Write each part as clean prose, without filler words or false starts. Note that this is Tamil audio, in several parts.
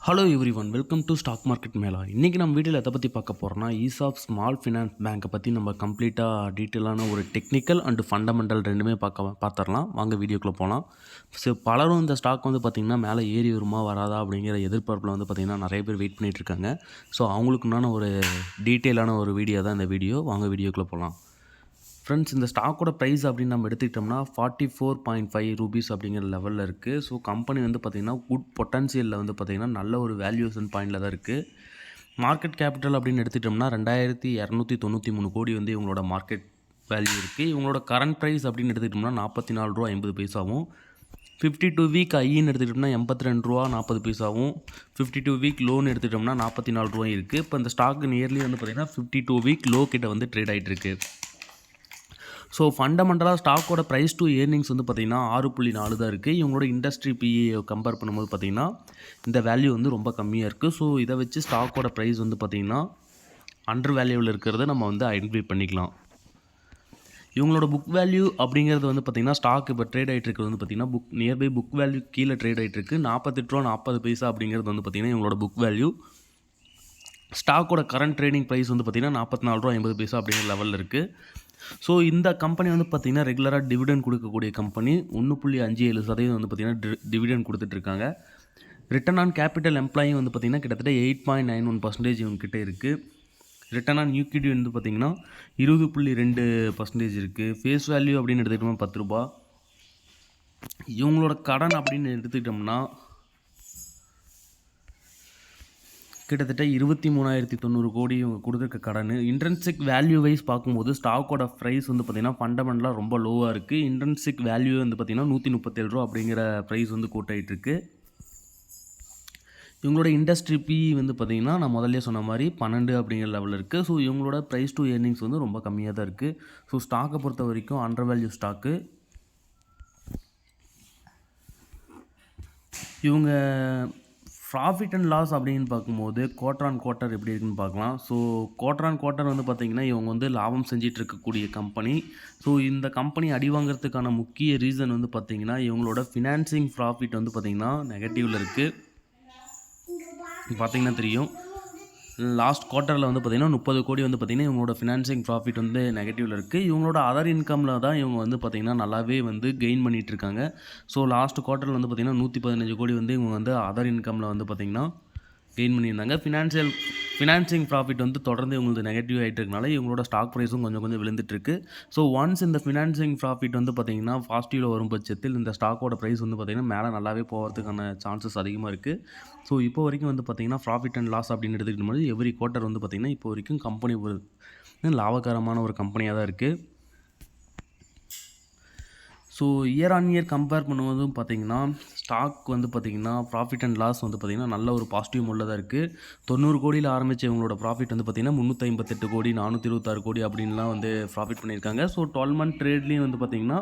Hello everyone, welcome to stock market Mela. இன்றைக்கி நம்ம வீடியோவில் எதை பற்றி பார்க்க போகிறோம்னா, ஈசாப் ஸ்மால் ஃபினான்ஸ் பேங்க்கை பற்றி நம்ம கம்ப்ளீட்டாக டீட்டெயிலான ஒரு டெக்னிக்கல் அண்டு ஃபண்டமெண்டல் ரெண்டுமே பார்த்துடலாம். வாங்க வீடியோக்குள்ளே போகலாம். ஸோ பலரும் இந்த ஸ்டாக் வந்து பார்த்திங்கன்னா மேலே ஏறி வருமா வராதா அப்படிங்கிற எதிர்பார்ப்பில் வந்து பார்த்திங்கன்னா நிறைய பேர் வெயிட் பண்ணிகிட்ருக்காங்க. ஸோ அவங்களுக்குண்டான ஒரு டீட்டெயிலான ஒரு வீடியோ தான் இந்த வீடியோ. வாங்க வீடியோக்குள்ளே போகலாம். ஃப்ரெண்ட்ஸ், இந்த ஸ்டாக்கோட ப்ரைஸ் அப்படின்னு நம்ம எடுத்துக்கிட்டோம்னா 44.5 ரூபீஸ் அப்படிங்கிற லெவலில் இருக்குது. ஸோ கம்பெனி வந்து பார்த்திங்கன்னா குட் பொட்டன்ஷியலில் வந்து பார்த்திங்கன்னா நல்ல ஒரு வேல்யூஷன் பாயிண்டில் தான் இருக்குது. மார்க்கெட் கேபிட்டல் அப்படின்னு எடுத்துக்கிட்டோம்னா 2293 கோடி வந்து இவங்களோட மார்க்கெட் வேல்யூ இருக்குது. இவங்களோட கரண்ட் ப்ரைஸ் அப்படின்னு எடுத்துக்கிட்டோம்னா 44 ரூபா 50 பைசாவும், 52 வீக் ஐன்னு எடுத்துக்கிட்டோம்னா 82 ரூபா 40 பைசாவும், 52 வீக் லோன் எடுத்துக்கிட்டோம்னா 44 ரூபா இருக்குது. இப்போ இந்த ஸ்டாக் நியர்லி வந்து பார்த்திங்கன்னா 52 வீக் லோ கிட்ட வந்து ட்ரேட் ஆகிட்டு இருக்குது. ஸோ ஃபண்டமெண்டலாக ஸ்டாக்கோட ப்ரைஸ் டு ஏர்னிங்ஸ் வந்து பார்த்திங்கன்னா 6.4 தான் இருக்குது. இவங்களோட இண்டஸ்ட்ரி பிஇ கம்பேர் பண்ணும்போது பார்த்திங்கன்னா இந்த வேல்யூ வந்து ரொம்ப கம்மியாக இருக்குது. ஸோ இதை வச்சு ஸ்டாக்கோட ப்ரைஸ் வந்து பார்த்திங்கன்னா அண்டர் வேல்யூவில் இருக்கிறத நம்ம வந்து ஐடென்டிஃபை பண்ணிக்கலாம். இவங்களோட புக் வேல்யூ அப்படிங்கிறது வந்து பார்த்திங்கன்னா ஸ்டாக் இப்போ ட்ரேட் ஆகிட்டு இருக்கிறது வந்து பார்த்திங்கன்னா நியர்பை புக் வேல்யூ கீழே ட்ரேட் ஆகிட்டு இருக்குது. 48 ரூபா 40 பைசா அப்படிங்கிறது வந்து பார்த்திங்கன்னா இவங்களோட புக் வேல்யூ. ஸ்டாக்கோட கரண்ட் ட்ரேடிங் ப்ரைஸ் வந்து பார்த்திங்கன்னா 44 ரூபா 50 பைசா அப்படிங்கிற லெவலில் இருக்குது. ஸோ இந்த கம்பெனி வந்து பார்த்திங்கன்னா ரெகுலராக டிவிடெண்ட் கொடுக்கக்கூடிய கம்பெனி. 1.57% வந்து பார்த்திங்கன்னா டிவிடெண்ட் கொடுத்துட்ருக்காங்க. ரிட்டர்ன் ஆன் கேபிட்டல் எம்ப்ளாயும் வந்து பார்த்திங்கன்னா கிட்டத்தட்ட 8.91% இவங்ககிட்ட இருக்குது. ரிட்டர்ன் ஆன் ஈக்விட்டி வந்து பார்த்திங்கன்னா 20.2% இருக்குது. ஃபேஸ் வேல்யூ அப்படின்னு எடுத்துக்கிட்டோம்னா 10 ரூபா. இவங்களோட கடன் அப்படின்னு எடுத்துக்கிட்டோம்னா கிட்டத்தட்ட 23,900 கோடி இவங்க கொடுத்துருக்க கடன். இன்ட்ரென்சிக் வேல்யூ வைஸ் பார்க்கும்போது ஸ்டாக்கோட ப்ரைஸ் வந்து பார்த்திங்கன்னா ஃபண்டமெண்டலாக ரொம்ப லோவாக இருக்குது. இன்ட்ரென்சிக் வேல்யூ வந்து பார்த்திங்கன்னா 137 ரூபா அப்படிங்கிற ப்ரைஸ் வந்து கூட்டாயிட்ருக்கு. இவங்களோட இண்டஸ்ட்ரி பிஇ வந்து பார்த்திங்கன்னா நான் முதல்ல சொன்ன மாதிரி 12 அப்படிங்கிற லெவலில் இருக்குது. ஸோ இவங்களோட ப்ரைஸ் டு ஏர்னிங்ஸ் வந்து ரொம்ப கம்மியாக தான் இருக்குது. ஸோ ஸ்டாக்கை பொறுத்த வரைக்கும் அண்டர் வேல்யூ ஸ்டாக்கு. இவங்க ப்ராஃபிட் அண்ட் லாஸ் அப்படின்னு பார்க்கும்போது குவார்டர் ஆன் குவார்ட்டர் எப்படி இருக்குன்னு பார்க்கலாம். ஸோ குவார்டர் ஆன் குவார்ட்டர் வந்து பார்த்திங்கன்னா இவங்க வந்து லாபம் செஞ்சிட்டு இருக்கக்கூடிய கம்பெனி. ஸோ இந்த கம்பெனி அடி வாங்கிறதுக்கான முக்கிய ரீசன் வந்து பார்த்திங்கன்னா இவங்களோட ஃபினான்சிங் ப்ராஃபிட் வந்து பார்த்திங்கன்னா நெகட்டிவில் இருக்குது. பார்த்திங்கன்னா தெரியும், லாஸ்ட் குவார்ட்டரில் வந்து பார்த்திங்கன்னா 30 கோடி வந்து பார்த்திங்கன்னா இவங்களோட ஃபினான்சிங் ப்ராஃபிட் வந்து நெகட்டிவில் இருக்குது. இவங்களோட அதர் இன்கமில் தான் இவங்க வந்து பார்த்திங்கன்னா நல்லாவே வந்து கெயின் பண்ணிகிட்ருக்காங்க. ஸோ லாஸ்ட் குவார்ட்டரில் வந்து பார்த்திங்கன்னா 115 கோடி வந்து இவங்க வந்து அதர் இன்கமில் வந்து பார்த்திங்கன்னா கெயின் பண்ணியிருந்தாங்க. ஃபினான்சிங் ப்ராஃபிட் வந்து தொடர்ந்து இவங்களுக்கு நெகட்டிவ் ஆகிட்டு இருக்கனால இவங்களோட ஸ்டாக் ப்ரைஸும் கொஞ்சம் கொஞ்சம் விழுந்துட்டுருக்கு. ஸோ ஒன்ஸ் இந்த ஃபினான்சிங் ப்ராஃபிட் வந்து பார்த்திங்கன்னா பாசிட்டிவில் வரும் பட்சத்தில் இந்த ஸ்டாக்கோட ப்ரைஸ் வந்து பார்த்திங்கன்னா மேலே நல்லாவே போகிறதுக்கான சான்சஸ் அதிகமாக இருக்குது. ஸோ இப்போ வரைக்கும் வந்து பார்த்திங்கன்னா ப்ராஃபிட் அண்ட் லாஸ் அப்படின்னு எடுத்துக்கிட்டு போது எவ்ரி குவார்ட்டர் வந்து பார்த்திங்கன்னா இப்போ வரைக்கும் கம்பெனி ஒரு லாபகரமான ஒரு கம்பெனியாக தான் இருக்குது. So year on year compare பண்ணும்போதும் பார்த்திங்கன்னா ஸ்டாக் வந்து பார்த்திங்கன்னா ப்ராஃபிட் அண்ட் லாஸ் வந்து பார்த்திங்கன்னா நல்ல ஒரு பாசிட்டிவ் மோடில் தான் இருக்குது. 90 கோடியில் ஆரம்பித்த இவங்களோட ப்ராஃபிட் வந்து பார்த்திங்கன்னா 358 கோடி 426 கோடி அப்படின்லாம் வந்து ப்ராஃபிட் பண்ணியிருக்காங்க. ஸோ 12 மந்த் ட்ரேட்லேயும் வந்து பார்த்திங்கன்னா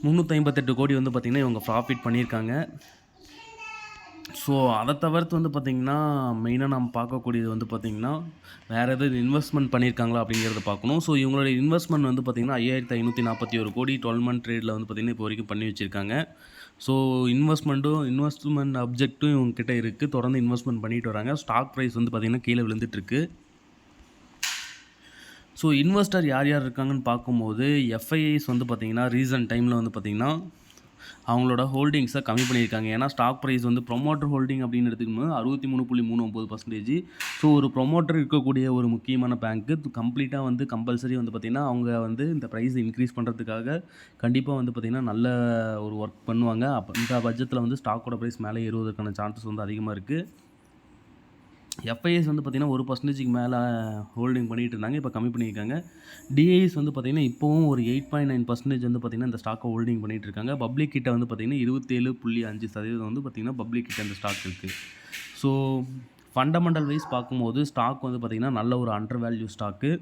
358 கோடி வந்து பார்த்திங்கன்னா இவங்க ப்ராஃபிட் பண்ணியிருக்காங்க. ஸோ அதை தவிர்த்து வந்து பார்த்திங்கன்னா மெயினாக நம்ம பார்க்கக்கூடியது வந்து பார்த்திங்கன்னா வேறு எதாவது இன்வெஸ்ட்மெண்ட் பண்ணியிருக்காங்களா அப்படிங்கிறத பார்க்கணும். ஸோ இவங்களோட இன்வெஸ்ட்மெண்ட் வந்து பார்த்திங்கன்னா 5,541 கோடி 12 மந்த் ட்ரேடில் வந்து பார்த்திங்கன்னா இப்போ வரைக்கும் பண்ணி வச்சுருக்காங்க. ஸோ இன்வெஸ்ட்மெண்ட் அப்ஜெக்ட்டும் இவங்ககிட்ட இருக்குது. தொடர்ந்து இன்வெஸ்ட்மெண்ட் பண்ணிட்டு வராங்க. ஸ்டாக் ப்ரைஸ் வந்து பார்த்திங்கன்னா கீழே விழுந்துட்டுருக்கு. ஸோ இன்வெஸ்டர் யார் யார் இருக்காங்கன்னு பார்க்கும்போது எஃப்ஐஐஸ் வந்து பார்த்திங்கன்னா ரீசன்ட் டைமில் வந்து பார்த்திங்கன்னா அவங்களோட ஹோல்டிங்ஸை கம்மி பண்ணியிருக்காங்க. ஏன்னா ஸ்டாக் ப்ரைஸ் வந்து ப்ரொமோட்டர் ஹோல்டிங் அப்படின்னு எடுத்துக்கும்போது 63.39%. ஸோ ஒரு ப்ரொமோட்டர் இருக்கக்கூடிய ஒரு முக்கியமான பேங்க்கு கம்ப்ளீட்டாக வந்து கம்பல்சரி வந்து பார்த்திங்கன்னா அவங்க வந்து இந்த ப்ரைஸ் இன்க்ரீஸ் பண்ணுறதுக்காக கண்டிப்பாக வந்து பார்த்திங்கன்னா நல்ல ஒரு ஒர்க் பண்ணுவாங்க. அப்போ இந்த பட்ஜெட்டில் வந்து ஸ்டாக்கோட ப்ரைஸ் மேலே ஏறுவதற்கான சான்சஸ் வந்து அதிகமாக இருக்குது. எஃப்ஐஎஸ் வந்து பார்த்திங்கன்னா 1% மேலே ஹோல்டிங் பண்ணிகிட்டு இருந்தாங்க, இப்போ கம்மி பண்ணியிருக்காங்க. டிஐஎஸ் வந்து பார்த்திங்கன்னா இப்போவும் ஒரு 8.9% வந்து பார்த்திங்கன்னா இந்த ஸ்டாக்கை ஹோல்டிங் பண்ணிகிட்டு இருக்காங்க. பப்ளிக் கிட்ட வந்து பார்த்திங்கன்னா 27.5% வந்து பார்த்திங்கன்னா பப்ளிக் கிட்ட இந்த ஸ்டாக் இருக்குது. ஸோ ஃபண்டமெண்டல் வைஸ் பார்க்கும்போது ஸ்டாக் வந்து பார்த்திங்கன்னா நல்ல ஒரு அண்டர் வேல்யூ ஸ்டாக்கு.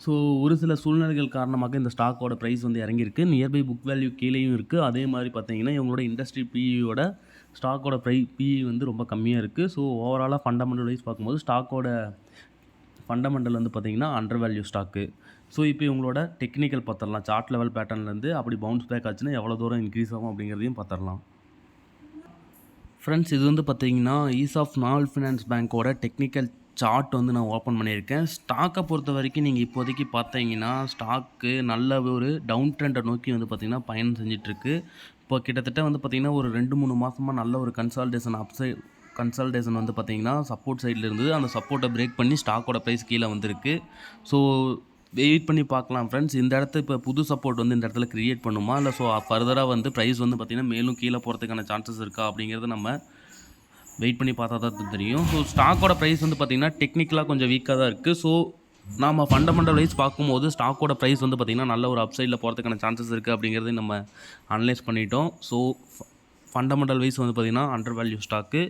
ஸோ ஒரு சில சூழ்நிலைகள் காரணமாக இந்த ஸ்டாக்கோட ப்ரைஸ் வந்து இறங்கியிருக்கு. நியர்பை புக் வேல்யூ கீழேயும் இருக்குது. அதே மாதிரி பார்த்திங்கன்னா இவங்களோட இண்டஸ்ட்ரி பிஇயோட ஸ்டாக்கோட பிஇ வந்து ரொம்ப கம்மியாக இருக்குது. ஸோ ஓவராலாக ஃபண்டமெண்டல் வைஸ் பார்க்கும்போது ஸ்டாக்கோட ஃபண்டமெண்டல் வந்து பார்த்திங்கன்னா அண்டர் வேல்யூ ஸ்டாக்கு. ஸோ இப்போ இவங்களோட டெக்னிக்கல் பார்த்துடலாம். சார்ட் லெவல் பேட்டர்ன்லேருந்து அப்படி பவுன்ஸ் பேக் ஆச்சுன்னா எவ்வளோ தூரம் இன்க்ரீஸ் ஆகும் அப்படிங்கிறதையும் பார்த்துடலாம். ஃப்ரெண்ட்ஸ் இது வந்து பார்த்தீங்கன்னா ஈசாப் ஸ்மால் ஃபினான்ஸ் பேங்க்கோட டெக்னிக்கல் சார்ட் வந்து நான் ஓப்பன் பண்ணியிருக்கேன். ஸ்டாக்கை பொறுத்த வரைக்கும் நீங்கள் இப்போதைக்கு பார்த்தீங்கன்னா ஸ்டாக்கு நல்ல ஒரு டவுன் ட்ரெண்டை நோக்கி வந்து பார்த்திங்கன்னா பயணம் செஞ்சிட்ருக்கு. இப்போ கிட்டத்தட்ட வந்து பார்த்திங்கன்னா ஒரு 2-3 மாதமாக நல்ல ஒரு கன்சால்டேஷன் வந்து பார்த்திங்கன்னா சப்போர்ட் சைடில் இருந்தது. அந்த சப்போர்ட்டை பிரேக் பண்ணி ஸ்டாக்கோட ப்ரைஸ் கீழே வந்திருக்கு. ஸோ வெயிட் பண்ணி பார்க்கலாம் ஃப்ரெண்ட்ஸ். இந்த இடத்த இப்போ புது சப்போர்ட் வந்து இந்த இடத்துல கிரியேட் பண்ணுமா, இல்லை ஸோ ஃபர்தராக வந்து ப்ரைஸ் வந்து பார்த்திங்கன்னா மேலும் கீழே போகிறதுக்கான சான்சஸ் இருக்கா அப்படிங்கிறத நம்ம வெயிட் பண்ணி பார்த்தா தான் தெரியும். ஸோ ஸ்டாக்கோட ப்ரைஸ் வந்து பார்த்திங்கன்னா டெக்னிக்கலாக கொஞ்சம் வீக்காக தான் இருக்குது. ஸோ நாம் ஃபண்டமெண்டல் வைஸ் பார்க்கும்போது ஸ்டாக்கோட ப்ரைஸ் வந்து பார்த்திங்கன்னா நல்ல ஒரு அப்சைடில் போகிறதுக்கான சான்சஸ் இருக்குது அப்படிங்கிறதையும் நம்ம அனலைஸ் பண்ணிட்டோம். ஸோ ஃபண்டமெண்டல் வைஸ் வந்து பார்த்திங்கன்னா under value stock.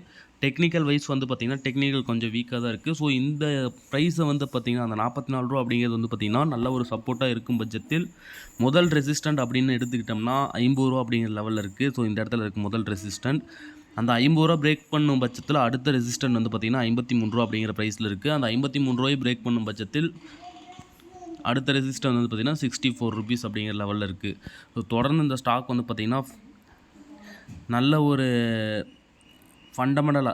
Technical wise வந்து பார்த்திங்கன்னா டெக்னிக்கல் கொஞ்சம் வீக்காக தான் இருக்குது. ஸோ இந்த ப்ரைஸை வந்து பார்த்திங்கன்னா அந்த 44 ரூபா அப்படிங்கிறது வந்து பார்த்திங்கன்னா நல்ல ஒரு சப்போர்ட்டாக இருக்கும் பட்சத்தில் முதல் ரெசிஸ்டண்ட் அப்படின்னு எடுத்துக்கிட்டோம்னா 50 ரூபா அப்படிங்கிற லெவலில் இருக்குது. ஸோ இந்த இடத்துல இருக்குது முதல் ரெசிஸ்டண்ட். அந்த 50 ரூபா பிரேக் பண்ணும் பட்சத்தில் அடுத்த ரெசிஸ்டன்ட் வந்து பார்த்திங்கன்னா 53 ரூபா அப்படிங்கிற ப்ரைஸில் இருக்குது. அந்த 53 ரூபாயை பிரேக் பண்ணும் பட்சத்தில் அடுத்த ரெசிஸ்டன்ட் வந்து பார்த்திங்கன்னா 64 ருபீஸ் அப்படிங்கிற லெவலில் இருக்குது. ஸோ தொடர்ந்து இந்த ஸ்டாக் வந்து பார்த்திங்கன்னா நல்ல ஒரு ஃபண்டமெண்டல்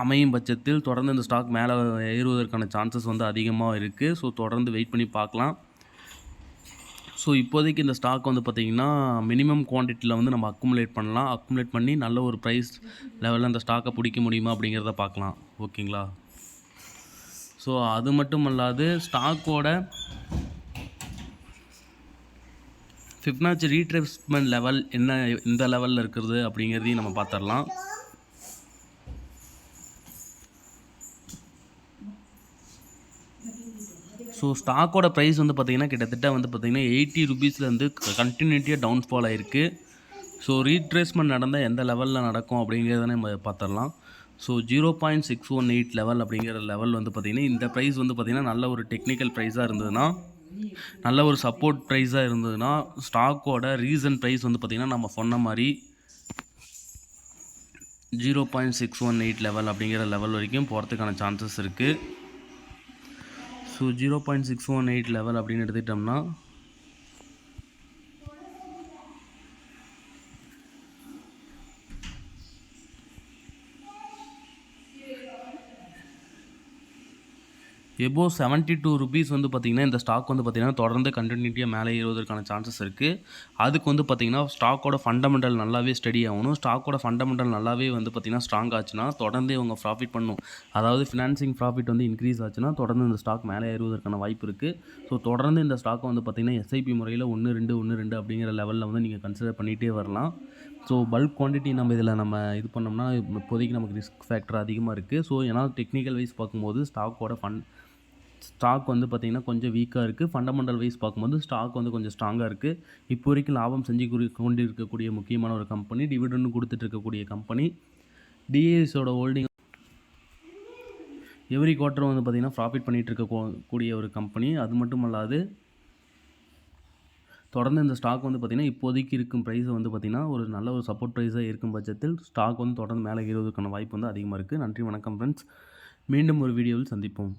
அமையும் பட்சத்தில் தொடர்ந்து இந்த ஸ்டாக் மேலே ஏறுவதற்கான சான்சஸ் வந்து அதிகமாக இருக்குது. ஸோ தொடர்ந்து வெயிட் பண்ணி பார்க்கலாம். ஸோ இப்போதைக்கு இந்த ஸ்டாக் வந்து பார்த்திங்கன்னா மினிமம் குவான்டிட்டியில் வந்து நம்ம அக்குமுலேட் பண்ணலாம். அக்குமுலேட் பண்ணி நல்ல ஒரு ப்ரைஸ் லெவலில் அந்த ஸ்டாக்கை பிடிக்க முடியுமா அப்படிங்கிறத பார்க்கலாம். ஓகேங்களா? ஸோ அது மட்டும் அல்லாது ஸ்டாக்கோட ஃபிப்னாச்சி ரீட்ரேஸ்மெண்ட் லெவல் என்ன, எந்த லெவலில் இருக்கிறது அப்படிங்கிறதையும் நம்ம பார்த்துடலாம். ஸோ ஸ்டாக்கோட ப்ரைஸ் வந்து பார்த்திங்கன்னா கிட்டத்தட்ட வந்து பார்த்திங்கன்னா 80 ருபீஸ்லேருந்து கண்டினியூட்டியாக டவுன்ஃபால் ஆகிருக்கு. ஸோ ரீட்ரேஸ்மெண்ட் நடந்தால் எந்த லெவலில் நடக்கும் அப்படிங்கிறத நம்ம பார்த்துடலாம். ஸோ 0.618 லெவல் அப்படிங்கிற லெவல் வந்து பார்த்திங்கன்னா இந்த ப்ரைஸ் வந்து பார்த்திங்கன்னா நல்ல ஒரு டெக்னிக்கல் ப்ரைஸாக இருந்ததுன்னா, நல்ல ஒரு சப்போர்ட் ப்ரைஸாக இருந்ததுன்னா ஸ்டாக்கோட ரீசன் ப்ரைஸ் வந்து பார்த்திங்கன்னா நம்ம சொன்ன மாதிரி 0.618 லெவல் அப்படிங்கிற லெவல் வரைக்கும் போகிறதுக்கான சான்சஸ் இருக்குது. ஸோ 0.618 லெவல் அப்படின்னு எடுத்துக்கிட்டோம்னா எபோவ் 72 ருபீஸ் வந்து பார்த்திங்கன்னா இந்த ஸ்டாக் வந்து பார்த்திங்கன்னா தொடர்ந்து கண்டினியூட்டியாக மேலே ஏறுவதற்கான சான்சஸ் இருக்குது. அதுக்கு வந்து பார்த்திங்கன்னா ஸ்டாக்கோட ஃபண்டமெண்டல் நல்லாவே ஸ்டடி ஆகணும். ஸ்டாக்கோட ஃபண்டமெண்டல் நல்லாவே வந்து பார்த்திங்கன்னா ஸ்ட்ராங் ஆச்சுன்னா தொடர்ந்து இவங்க ப்ராஃபிட் பண்ணும். அதாவது ஃபினான்சிங் ப்ராஃபிட் வந்து இன்க்ரீஸ் ஆச்சுன்னா தொடர்ந்து இந்த ஸ்டாக் மேலே ஏறுவதற்கான வாய்ப்பு இருக்குது. ஸோ தொடர்ந்து இந்த ஸ்டாக்கை வந்து பார்த்திங்கன்னா எஸ்ஐபி முறையில் 1-2 அப்படிங்கிற லெவலில் வந்து நீங்கள் கன்சிடர் பண்ணிகிட்டே வரலாம். ஸோ பல்க் குவான்டிட்டி நம்ம இதில் இது பண்ணோம்னா இப்போதைக்கு நமக்கு ரிஸ்க் ஃபேக்டர் அதிகமாக இருக்குது. ஸோ ஏன்னா டெக்னிக்கல் வைஸ் பார்க்கும்போது ஸ்டாக் வந்து பார்த்திங்கன்னா கொஞ்சம் வீக்காக இருக்குது. ஃபண்டமெண்டல் வைஸ் பார்க்கும்போது ஸ்டாக் வந்து கொஞ்சம் ஸ்ட்ராங்காக இருக்குது. இப்போ வரைக்கும் லாபம் செஞ்சு கொண்டு இருக்கக்கூடிய முக்கியமான ஒரு கம்பெனி, டிவிடெண்ட் கொடுத்துட்டு இருக்கக்கூடிய கம்பெனி, டிஏஎஸோட ஹோல்டிங் எவ்ரி குவார்ட்டர் வந்து பார்த்திங்கன்னா ப்ராஃபிட் பண்ணிகிட்டு இருக்கக்கூடிய ஒரு கம்பெனி. அது மட்டும் அல்லாது தொடர்ந்து இந்த ஸ்டாக் வந்து பார்த்திங்கன்னா இப்போதைக்கு இருக்கும் ப்ரைஸை வந்து பார்த்திங்கன்னா ஒரு நல்ல ஒரு சப்போர்ட் ப்ரைஸாக இருக்கும் பட்சத்தில் ஸ்டாக் வந்து தொடர்ந்து மேலே ஏறுவதற்கான வாய்ப்பு வந்து அதிகமாக இருக்குது. நன்றி, வணக்கம் ஃப்ரெண்ட்ஸ். மீண்டும் ஒரு வீடியோவில் சந்திப்போம்.